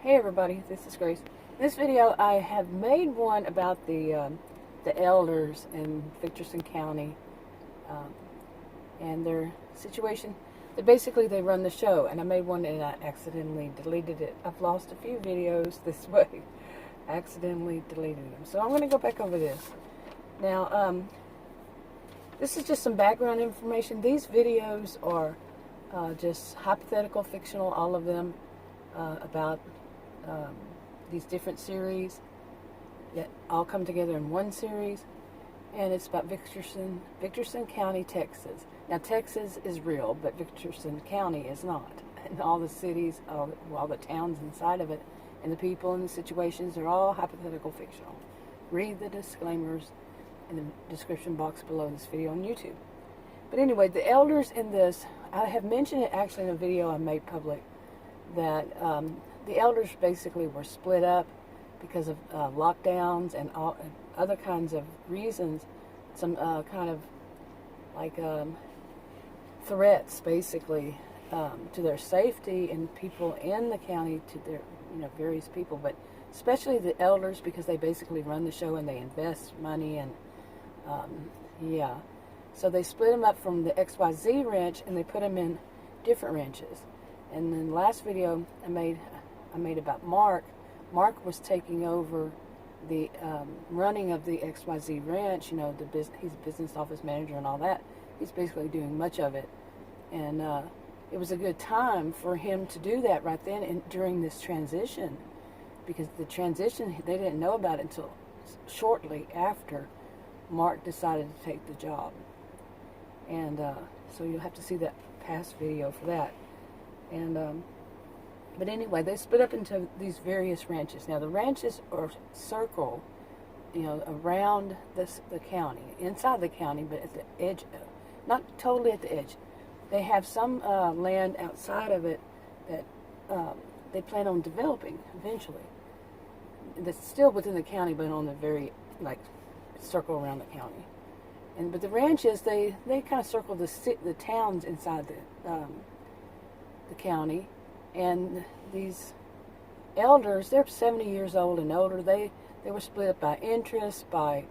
Hey everybody, this is Grace. In this video I have made one about the elders in Victorson County and their situation. They run the show, and I made one and I accidentally deleted it. I've lost a few videos this way. I accidentally deleted them. So I'm going to go back over this. Now, this is just some background information. These videos are just hypothetical, fictional, all of them, about these different series that all come together in one series, and it's about Victorson County, Texas. Now, Texas is real, but Victorson County is not. And all the cities, all the towns inside of it, and the people and the situations are all hypothetical, fictional. Read the disclaimers in the description box below this video on YouTube. But anyway, the elders in this, I have mentioned it actually in a video I made public, that the elders basically were split up because of lockdowns and other kinds of reasons, some kind of like threats basically to their safety and people in the county, to their various people, but especially the elders, because they basically run the show and they invest money and so they split them up from the XYZ Ranch and they put them in different ranches. And then the last video I made about Mark. Mark was taking over the running of the XYZ Ranch. He's a business office manager and all that. He's basically doing much of it, and it was a good time for him to do that right then and during this transition, because the transition, they didn't know about it until shortly after Mark decided to take the job. And so you'll have to see that past video for that. And but anyway, they split up into these various ranches. Now, the ranches are circle, around the county, inside the county, but at the edge, not totally at the edge. They have some land outside of it that they plan on developing eventually. That's still within the county, but on the very circle around the county. But the ranches, they kind of circle the towns inside the county. And these elders, they're 70 years old and older. They were split up by interest, by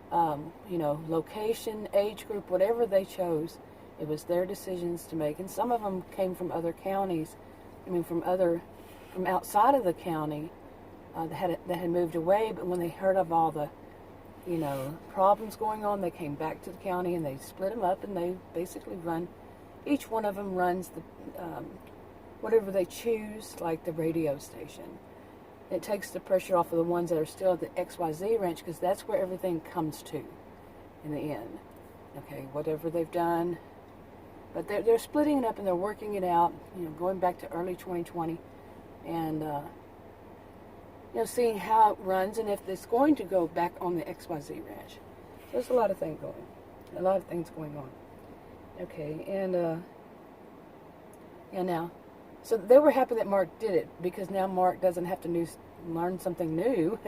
location, age group, whatever they chose. It was their decisions to make. And some of them came from other counties. From outside of the county that had moved away. But when they heard of all the problems going on, they came back to the county and they split them up, and they basically run. Each one of them runs the whatever they choose, like the radio station. It takes the pressure off of the ones that are still at the XYZ Ranch, because that's where everything comes to in the end. Okay, whatever they've done. But they're splitting it up and they're working it out, going back to early 2020, and seeing how it runs and if it's going to go back on the XYZ Ranch. So there's a lot of things going on. Okay, and now, so they were happy that Mark did it, because now Mark doesn't have to learn something new,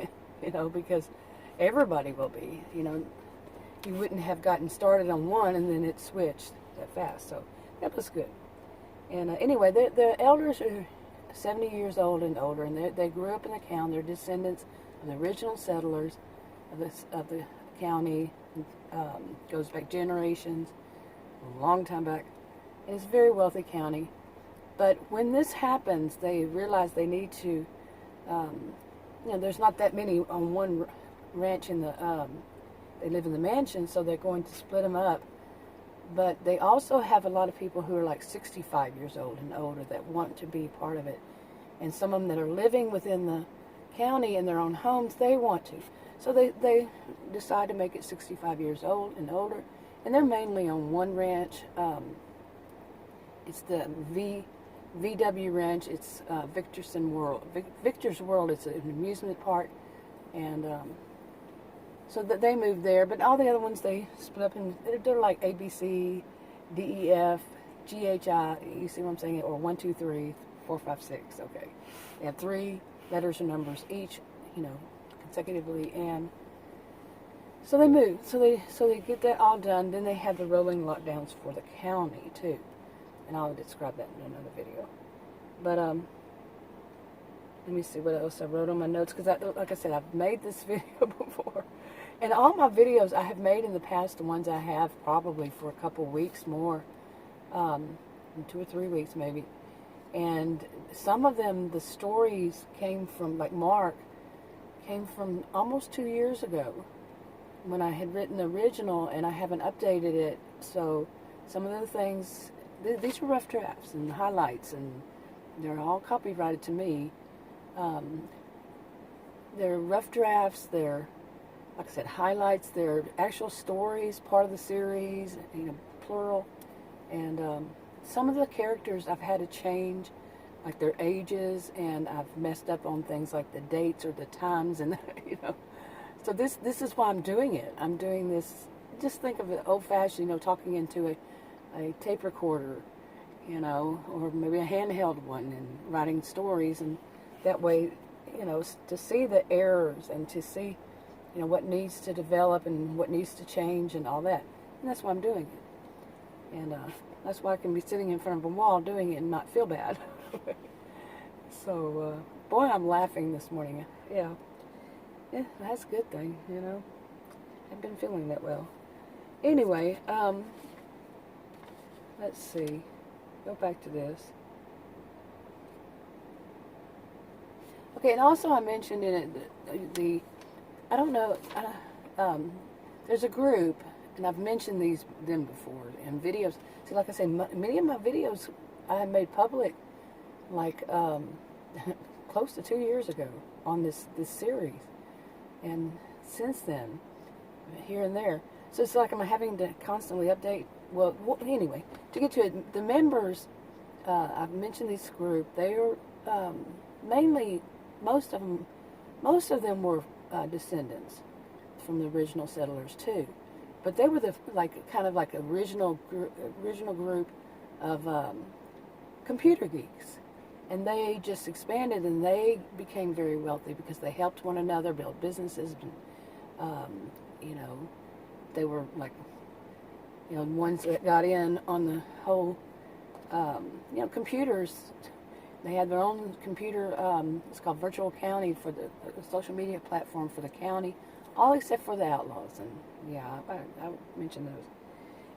because everybody will be, you wouldn't have gotten started on one and then it switched that fast. So that was good. And anyway, the elders are 70 years old and older, and they grew up in the county. They're descendants of the original settlers of the county. Goes back generations, a long time back. And it's a very wealthy county. But when this happens, they realize they need to, there's not that many on one ranch they live in the mansion, so they're going to split them up. But they also have a lot of people who are like 65 years old and older that want to be part of it. And some of them that are living within the county in their own homes, they want to. So they decide to make it 65 years old and older. And they're mainly on one ranch. It's the VW Ranch. It's Victorson World. Victor's World is an amusement park. And so that they moved there. But all the other ones, they split up in, they're like ABC, DEF, GHI, you see what I'm saying? Or 1, 2, 3, 4, 5, 6, okay. They have 3 letters or numbers each, consecutively, and so they move. So they get that all done. Then they have the rolling lockdowns for the county too, and I'll describe that in another video. But Let me see what else I wrote on my notes, because like I said, I've made this video before. And all my videos I have made in the past, the ones I have probably for a couple weeks more, 2 or 3 weeks maybe. And some of them, the stories came from, like Mark, came from almost 2 years ago when I had written the original, and I haven't updated it. So some of the things, these are rough drafts and highlights, and they're all copyrighted to me. They're rough drafts, they're, like I said, highlights, they're actual stories, part of the series, plural. And some of the characters I've had to change, like their ages, and I've messed up on things like the dates or the times, and So this is why I'm doing it. I'm doing this, just think of it old-fashioned, talking into a tape recorder, or maybe a handheld one, and writing stories, and that way, to see the errors and to see, what needs to develop and what needs to change and all that. And that's why I'm doing it. And that's why I can be sitting in front of a wall doing it and not feel bad. So, boy, I'm laughing this morning. Yeah, that's a good thing, I've been feeling that well. Anyway, let's see. Go back to this. Okay, and also I mentioned in it I don't know, there's a group, and I've mentioned them before in videos. See, like I say, many of my videos I have made public, like close to 2 years ago on this series, and since then, here and there. So it's like I'm having to constantly update. Well, anyway, to get to it, the members, I've mentioned this group. They are mainly, most of them were descendants from the original settlers too, but they were the kind of like original group of computer geeks, and they just expanded, and they became very wealthy because they helped one another build businesses. They were like, ones that got in on the whole, computers. They had their own computer, it's called Virtual County, for the social media platform for the county, all except for the outlaws. And yeah, I mentioned those.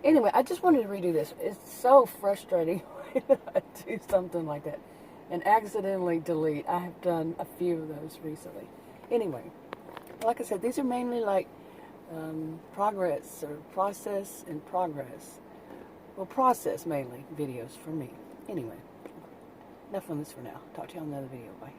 Anyway, I just wanted to redo this. It's so frustrating when I do something like that and accidentally delete. I have done a few of those recently. Anyway, like I said, these are mainly like progress or process and progress. Well, process mainly videos for me. Anyway. Enough on this for now. Talk to you on another video. Bye.